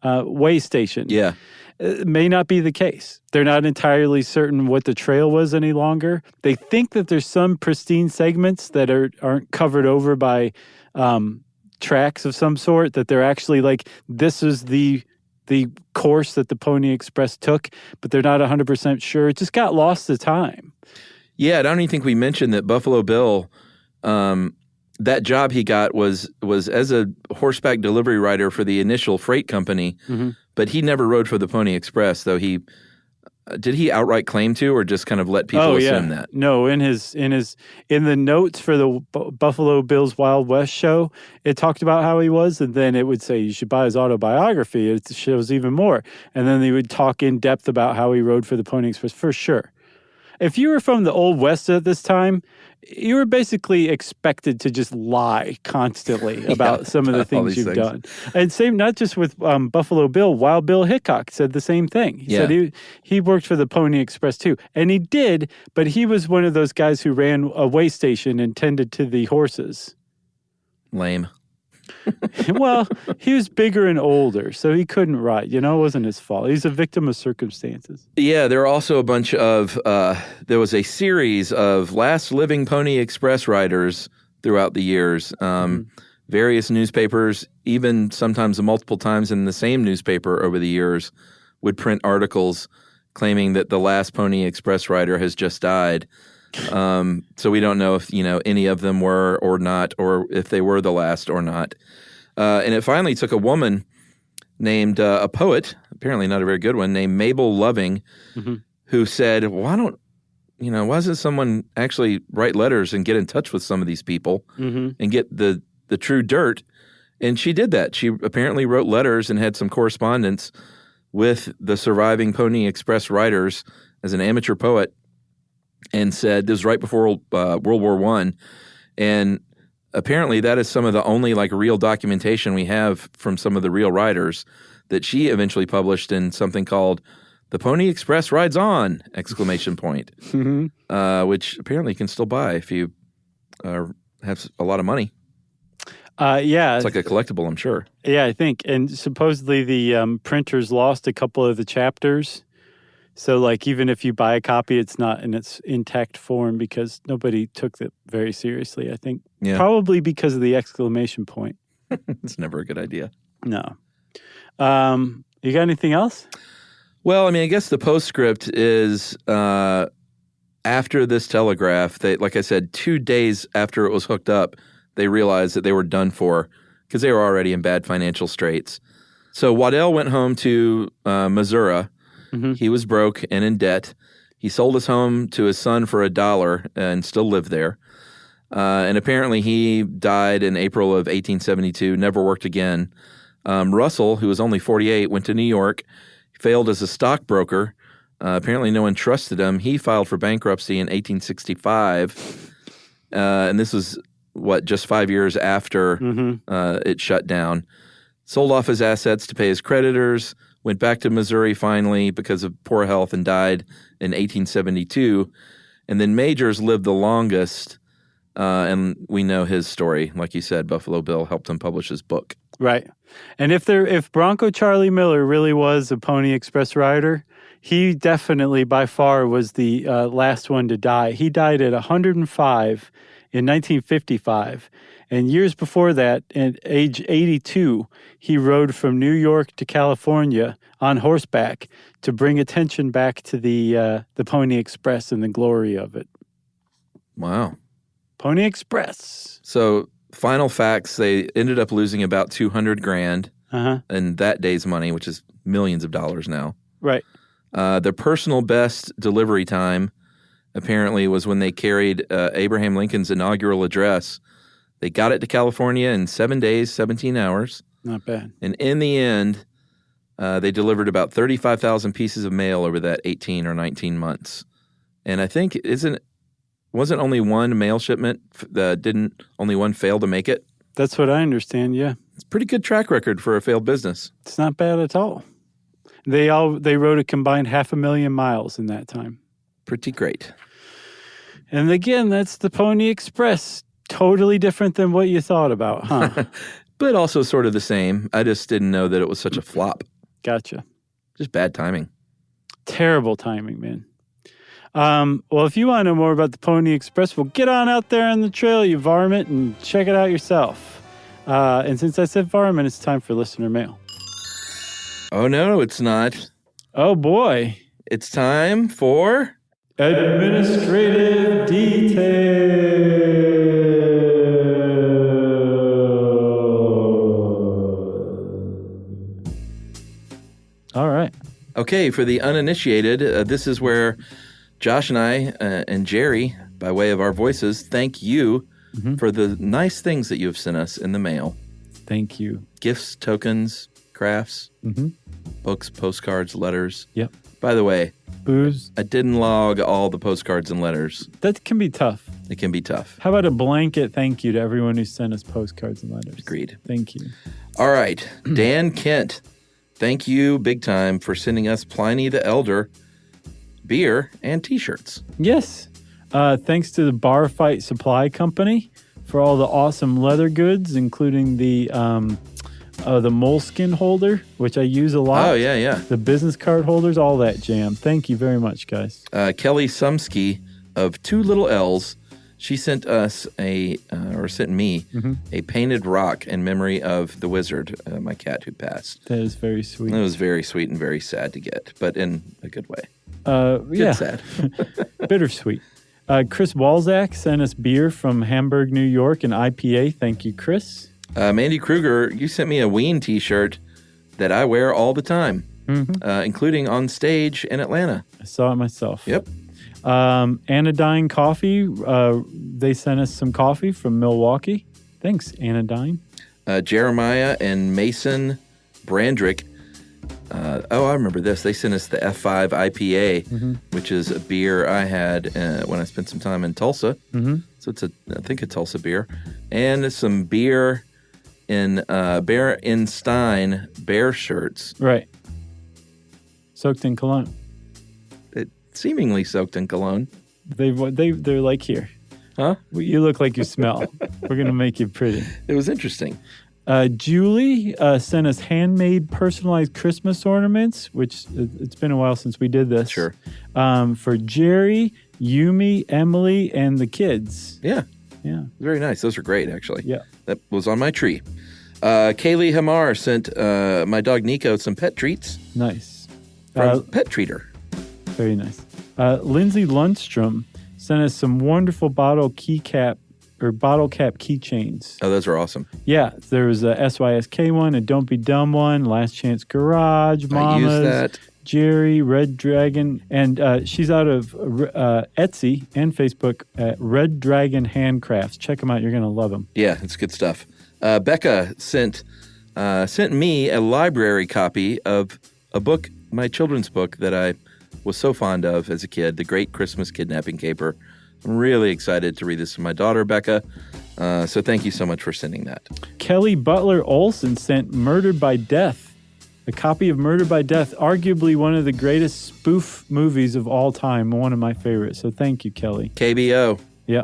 way station. Yeah. It may not be the case. They're not entirely certain what the trail was any longer. They think that there's some pristine segments that aren't covered over by tracks of some sort, that they're actually like, this is the course that the Pony Express took, but they're not 100% sure. It just got lost to time. Yeah, I don't even think we mentioned that Buffalo Bill, that job he got was as a horseback delivery rider for the initial freight company, but he never rode for the Pony Express, though he did he outright claim to, or just kind of let people assume that? No, in the notes for the Buffalo Bill's Wild West show, it talked about how he was, and then it would say you should buy his autobiography. It shows even more, and then they would talk in depth about how he rode for the Pony Express for sure. If you were from the Old West at this time, you were basically expected to just lie constantly about some of the things you've done. And same, not just with Buffalo Bill, Wild Bill Hickok said the same thing. He said he worked for the Pony Express too. And he did, but he was one of those guys who ran a way station and tended to the horses. Lame. Well, he was bigger and older, so he couldn't ride. It wasn't his fault. He's a victim of circumstances. Yeah, there are also a bunch of, there was a series of last living Pony Express riders throughout the years. Various newspapers, even sometimes multiple times in the same newspaper over the years, would print articles claiming that the last Pony Express rider has just died. So we don't know if, any of them were or not, or if they were the last or not. And it finally took a woman named, a poet, apparently not a very good one, named Mabel Loving, who said, why doesn't someone actually write letters and get in touch with some of these people and get the true dirt? And she did that. She apparently wrote letters and had some correspondence with the surviving Pony Express riders as an amateur poet. And said, this was right before World War I, and apparently that is some of the only real documentation we have from some of the real riders that she eventually published in something called "The Pony Express Rides On!" ! Which apparently you can still buy if you have a lot of money. Yeah. It's like a collectible, I'm sure. Yeah, I think. And supposedly the printers lost a couple of the chapters. So, even if you buy a copy, it's not in its intact form because nobody took it very seriously, I think. Yeah. Probably because of the exclamation point. It's never a good idea. No. You got anything else? Well, I guess the postscript is after this telegraph, they, like I said, 2 days after it was hooked up, they realized that they were done for because they were already in bad financial straits. So Waddell went home to Missouri. He was broke and in debt. He sold his home to his son for $1 and still lived there. And apparently he died in April of 1872, never worked again. Russell, who was only 48, went to New York, failed as a stockbroker. Apparently no one trusted him. He filed for bankruptcy in 1865. And this was, just 5 years after it shut down. Sold off his assets to pay his creditors, went back to Missouri finally because of poor health and died in 1872. And then Majors lived the longest, and we know his story. Like you said, Buffalo Bill helped him publish his book. Right. And if Bronco Charlie Miller really was a Pony Express rider, he definitely by far was the last one to die. He died at 105 in 1955. And years before that, at age 82, he rode from New York to California on horseback to bring attention back to the Pony Express and the glory of it. Wow. Pony Express. So, final facts, they ended up losing about $200,000 in that day's money, which is millions of dollars now. Right. Their personal best delivery time, apparently, was when they carried Abraham Lincoln's inaugural address. They got it to California in 7 days, 17 hours. Not bad. And in the end, they delivered about 35,000 pieces of mail over that 18 or 19 months. And I think, wasn't only one mail shipment only one failed to make it? That's what I understand, yeah. It's a pretty good track record for a failed business. It's not bad at all. They rode a combined 500,000 miles in that time. pretty great. And again, that's the Pony Express. Totally different than what you thought about, huh? But also sort of the same. I just didn't know that it was such a flop. Gotcha. Just bad timing. Terrible timing, man. Well, if you want to know more about the Pony Express, well, get on out there on the trail, you varmint, and check it out yourself. And since I said varmint, it's time for listener mail. Oh, no, it's not. Oh, boy. It's time for... Administrative detail. All right. Okay, for the uninitiated, this is where Josh and I and Jerry, by way of our voices, thank you for the nice things that you have sent us in the mail. Thank you. Gifts, tokens, crafts, books, postcards, letters. Yep. By the way, booze. I didn't log all the postcards and letters. That can be tough. It can be tough. How about a blanket thank you to everyone who sent us postcards and letters? Agreed. Thank you. All right. Dan Kent, thank you big time for sending us Pliny the Elder beer and T-shirts. Yes. Thanks to the Bar Fight Supply Company for all the awesome leather goods, including the moleskin holder, which I use a lot. Oh, yeah. The business card holders, all that jam. Thank you very much, guys. Kelly Sumsky of Two Little L's, she sent us sent me a painted rock in memory of the wizard, my cat who passed. That is very sweet. It was very sweet and very sad to get, but in a good way. Sad. Bittersweet. Chris Walzak sent us beer from Hamburg, New York, an IPA. Thank you, Chris. Mandy Kruger, you sent me a Ween T-shirt that I wear all the time, including on stage in Atlanta. I saw it myself. Yep. Anodyne Coffee, they sent us some coffee from Milwaukee. Thanks, Anodyne. Jeremiah and Mason Brandrick. I remember this. They sent us the F5 IPA, which is a beer I had when I spent some time in Tulsa. So it's I think a Tulsa beer. And some beer in Bear in Stein bear shirts. Right. Soaked in cologne. Seemingly soaked in cologne. They're like, here. Huh? You look like you smell. We're going to make you pretty. It was interesting. Julie sent us handmade personalized Christmas ornaments, which it's been a while since we did this. Sure. For Jerry, Yumi, Emily, and the kids. Yeah. Yeah. Very nice. Those are great, actually. Yeah. That was on my tree. Kaylee Hamar sent my dog Nico some pet treats. Nice. From Pet Treater. Very nice. Lindsay Lundstrom sent us some wonderful bottle cap keychains. Oh, those are awesome. Yeah, there was a SYSK one, a Don't Be Dumb one, Last Chance Garage, Mamas, I used that. Jerry, Red Dragon, and she's out of Etsy and Facebook at Red Dragon Handcrafts. Check them out; you're gonna love them. Yeah, it's good stuff. Becca sent me a library copy of a book, my children's book that I was so fond of as a kid, The Great Christmas Kidnapping Caper. I'm really excited to read this to my daughter, Becca. So thank you so much for sending that. Kelly Butler Olson sent Murdered by Death, a copy of Murdered by Death, arguably one of the greatest spoof movies of all time, one of my favorites. So thank you, Kelly. KBO. Yeah.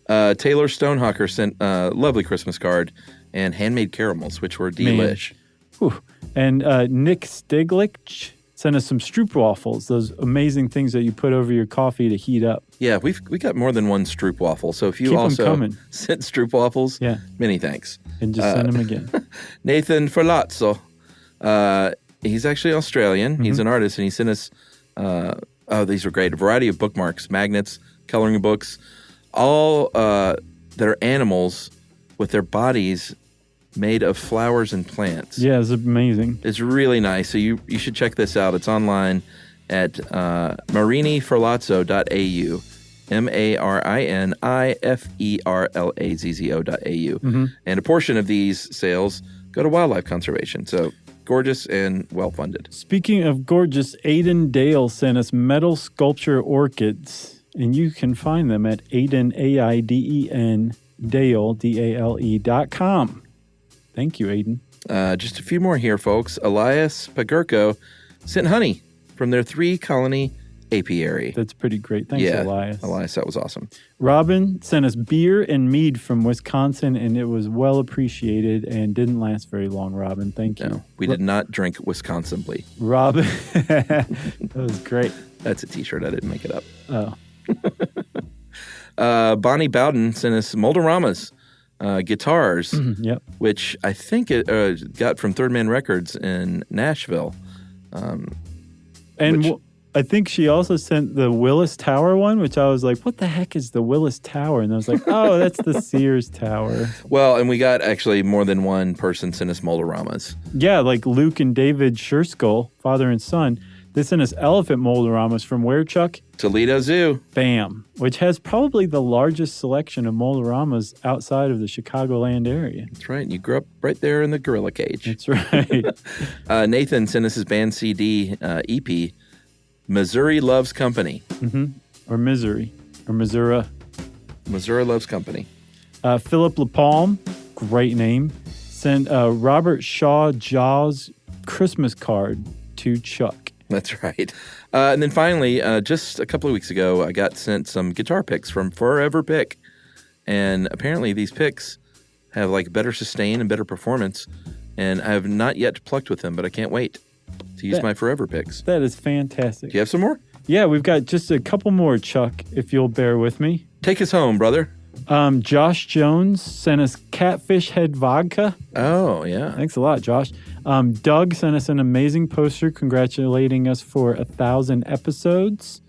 Taylor Stonehawker sent a lovely Christmas card and handmade caramels, which were delish. And Nick Stiglich sent us some stroopwafels, those amazing things that you put over your coffee to heat up. Yeah, we got more than one stroopwafel. So if you Keep also them coming. sent stroopwafels, yeah, many thanks. And just send them again. Nathan Ferlazzo, he's actually Australian. He's an artist, and he sent us, these are great, a variety of bookmarks, magnets, coloring books, all that are animals with their bodies made of flowers and plants. Yeah, it's amazing. It's really nice. So you should check this out. It's online at mariniferlazzo.au, mariniferlazzo.au. And a portion of these sales go to wildlife conservation. So gorgeous and well-funded. Speaking of gorgeous, Aiden Dale sent us metal sculpture orchids, and you can find them at Aiden, A-I-D-E-N, Dale, D-A-L-E.com. Thank you, Aiden. Just a few more here, folks. Elias Pagurko sent honey from their 3-colony apiary. That's pretty great. Thanks, Elias. Elias, that was awesome. Robin sent us beer and mead from Wisconsin, and it was well appreciated and didn't last very long, Robin. Thank you. No, we did not drink Wisconsin-bly. Robin, that was great. That's a T-shirt. I didn't make it up. Oh. Bonnie Bowden sent us Mold-A-Ramas guitars, yep. which I think it got from Third Man Records in Nashville. I think she also sent the Willis Tower one, which I was like, what the heck is the Willis Tower? And I was like, oh, that's the Sears Tower. Well, and we got actually more than one person sent us Mold-A-Ramas. Yeah, like Luke and David Schurskull, father and son. They sent us elephant Mold-A-Ramas from where, Chuck? Toledo Zoo. Bam. Which has probably the largest selection of Mold-A-Ramas outside of the Chicagoland area. That's right. You grew up right there in the gorilla cage. That's right. Nathan sent us his band CD EP, Missouri Loves Company. Or Misery. Or Missouri. Missouri Loves Company. Philip LaPalme, great name, sent Robert Shaw Jaw's Christmas card to Chuck. That's right. And then finally, just a couple of weeks ago, I got sent some guitar picks from Forever Pick. And apparently these picks have like better sustain and better performance. And I have not yet plucked with them, but I can't wait to use my Forever Picks. That is fantastic. Do you have some more? Yeah, we've got just a couple more, Chuck, if you'll bear with me. Take us home, brother. Josh Jones sent us Catfish Head Vodka. Oh, yeah. Thanks a lot, Josh. Doug sent us an amazing poster congratulating us for 1,000 episodes.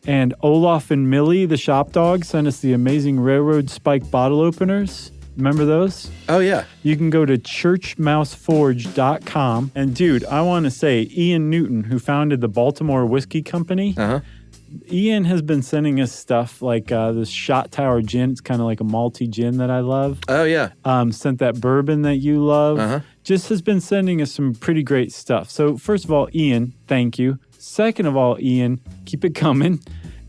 And Olaf and Millie, the shop dog, sent us the amazing Railroad Spike bottle openers. Remember those? Oh, yeah. You can go to churchmouseforge.com. And, dude, I want to say Ian Newton, who founded the Baltimore Whiskey Company, Ian has been sending us stuff like this Shot Tower gin. It's kind of like a malty gin that I love. Oh, yeah. Sent that bourbon that you love. Just has been sending us some pretty great stuff. So, first of all, Ian, thank you. Second of all, Ian, keep it coming.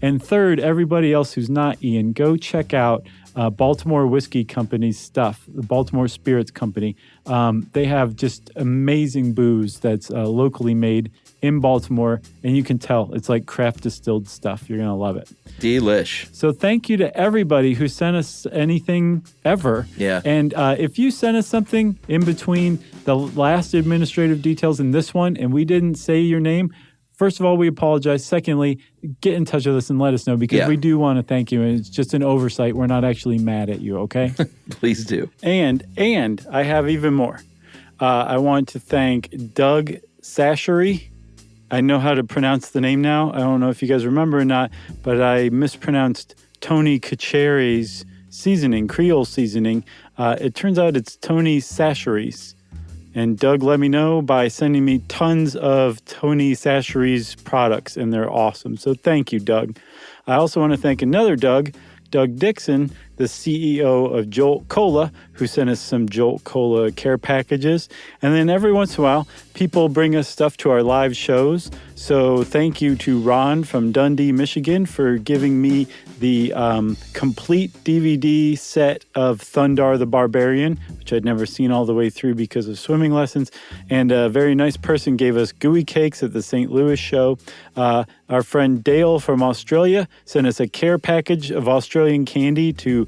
And third, everybody else who's not Ian, go check out Baltimore Whiskey Company's stuff, the Baltimore Spirits Company. They have just amazing booze that's locally made in Baltimore, and you can tell it's like craft distilled stuff. You're going to love it. Delish. So thank you to everybody who sent us anything ever. Yeah. And if you sent us something in between the last administrative details and this one, and we didn't say your name, first of all, we apologize. Secondly, get in touch with us and let us know because we do want to thank you. And it's just an oversight. We're not actually mad at you, okay? Please do. And I have even more. I want to thank Doug Sashery. I know how to pronounce the name now. I don't know if you guys remember or not, but I mispronounced Tony Kacheri's seasoning, Creole seasoning. It turns out it's Tony Sashery's. And Doug let me know by sending me tons of Tony Sashery's products, and they're awesome. So thank you, Doug. I also want to thank another Doug, Doug Dixon, the CEO of Jolt Cola, who sent us some Jolt Cola care packages. And then every once in a while, people bring us stuff to our live shows. So thank you to Ron from Dundee, Michigan, for giving me the complete DVD set of Thundar the Barbarian, which I'd never seen all the way through because of swimming lessons. And a very nice person gave us gooey cakes at the St. Louis show. Our friend Dale from Australia sent us a care package of Australian candy to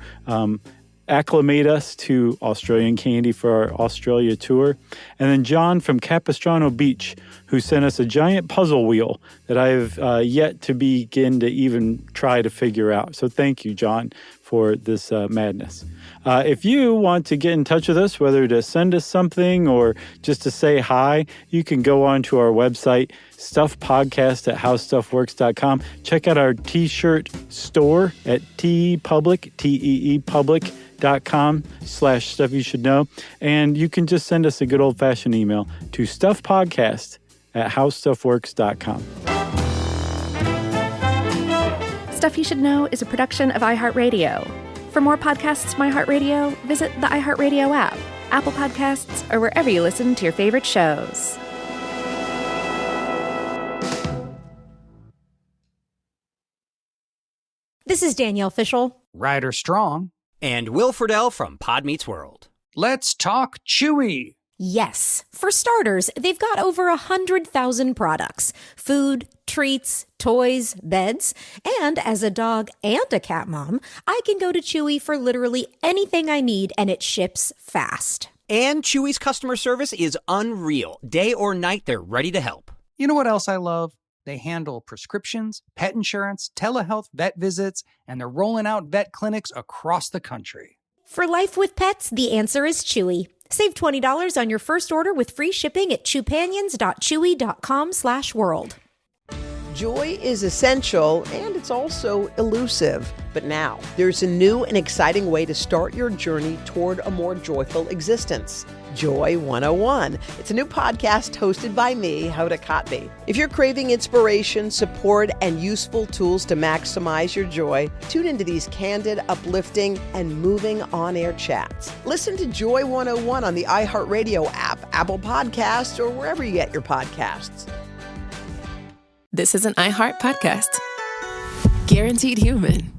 acclimate us to Australian candy for our Australia tour. And then John from Capistrano Beach, who sent us a giant puzzle wheel that I have yet to begin to even try to figure out. So thank you, John, for this madness. If you want to get in touch with us, whether to send us something or just to say hi, you can go on to our website, stuffpodcast@howstuffworks.com. Check out our t-shirt store at teepublic.com/stuff-you-should-know. And you can just send us a good old-fashioned email to stuffpodcast@howstuffworks.com. Stuff You Should Know is a production of iHeartRadio. For more podcasts from iHeartRadio, visit the iHeartRadio app, Apple Podcasts, or wherever you listen to your favorite shows. This is Danielle Fishel. Ryder Strong. And Will Friedle from Pod Meets World. Let's talk Chewy. Yes. For starters, they've got over 100,000 products. Food, treats, toys, beds. And as a dog and a cat mom, I can go to Chewy for literally anything I need, and it ships fast. And Chewy's customer service is unreal. Day or night, they're ready to help. You know what else I love? They handle prescriptions, pet insurance, telehealth vet visits, and they're rolling out vet clinics across the country. For life with pets, the answer is Chewy. Save $20 on your first order with free shipping at chewpanions.chewy.com/world. Joy is essential and it's also elusive. But now there's a new and exciting way to start your journey toward a more joyful existence. Joy 101. It's a new podcast hosted by me, Hoda Kotb. If you're craving inspiration, support, and useful tools to maximize your joy, tune into these candid, uplifting, and moving on-air chats. Listen to Joy 101 on the iHeartRadio app, Apple Podcasts, or wherever you get your podcasts. This is an iHeart podcast. Guaranteed Human.